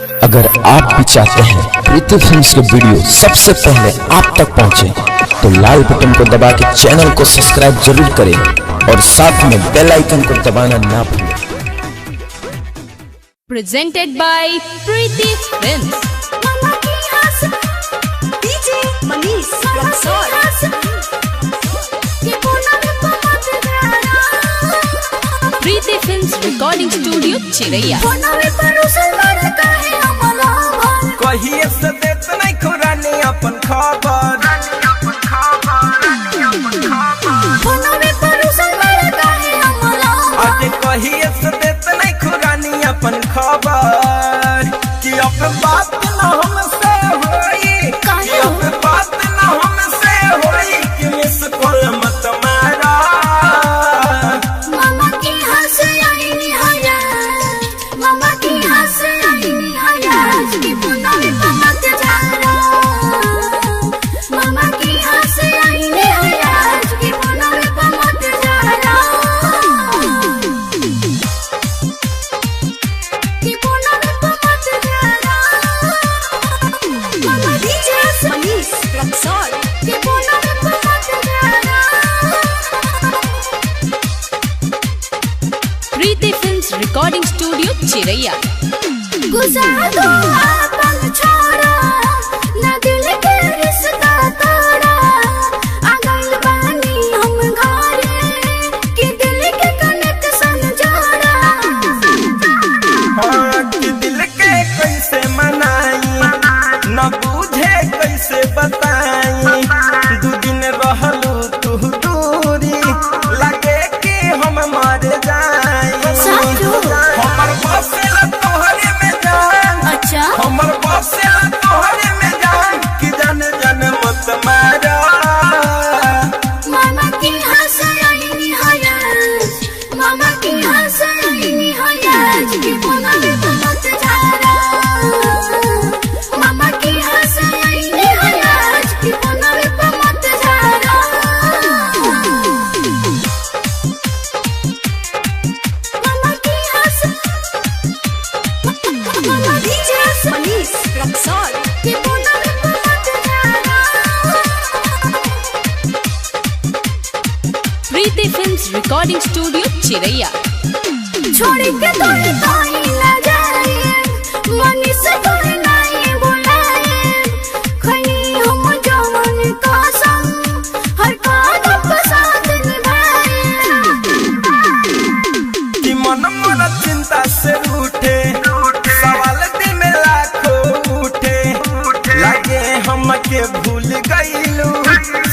अगर आप भी चाहते हैं प्रीति फिल्म्स के वीडियो सबसे पहले आप तक पहुंचे, तो लाल बटन को दबा के चैनल को सब्सक्राइब जरूर करें और साथ में बेल आइकन को दबाना ना भूलें। Presented by Preeti Films. DJ Manish Luxor. Preeti Films Recording Studio चिरैया। कहिए से देत नहीं खुरानी अपन खबर, आज कहिए से देत नहीं खुरानी अपन खबर कि अब बात न हमसे होई, कि अब बात न हमसे होई कि मिस कॉल मत मारा। मामा की हंस आई निहाया, मामा की हंस आई निहाया, कि पुना में मत जाना। मामा की हंस आई निहाया, कि पुना में मत जाना। कि पुना में मत जाना। मामा DJ Manish Luxor. कि पुना में मत जाना। Preeti Films Recording Studio चिरैया। गुजार दो अपन छोड़ा, न दिल के रिश्ता तोड़ा। आ गइल बानी हम घरे, कि दिल के कनेक्शन जोड़ा। हाँ कि दिल के कैसे मनाई, न बूझे कैसे बताई। दू दिन रहलू तू दूरी, लगे कि हम मर जाई। हमर बसेला तोहरे में जान, अच्छा हमर बसेला तोहरे में जान, कि जान जान मत मारा। मामा की हंस आई निहाया, मामा की हंस आई निहाया, कि पुना में मत जाना। मामा की हंस आई निहाया, कि पुना में मत जाना। मामा की हंस, मामा DJ Manish Luxor. कि पुना में मत जाना। Preeti Films Recording Studio चिरैया। छोड़ के तोरे कोई न जाए, मनी से तोरे नहीं बुलाए। खनी हम जवान कसम, हर कदम पे साथ निभाए। कि मन मोर चिंता से रूठे, सवाल दिल में लाखों उठे। लगे हमके भूल गईलू,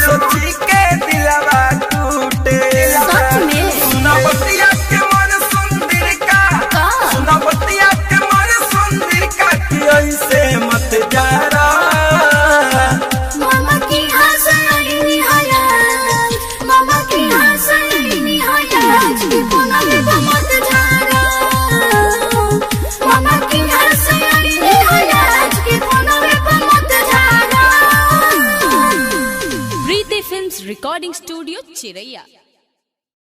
सोची के दिलवा टूटे। सच में? सुना बतिया के मन सुंदर का, सुना बतिया के मन सुंदर का, कि ऐसे मत जारा। मामा की हंस आई निहाया, मामा की हंस आई निहाया, कि पुना में मत जाना। मामा की हंस आई निहाया, कि पुना में मत जाना। Preeti Films Recording Studio चिरैया।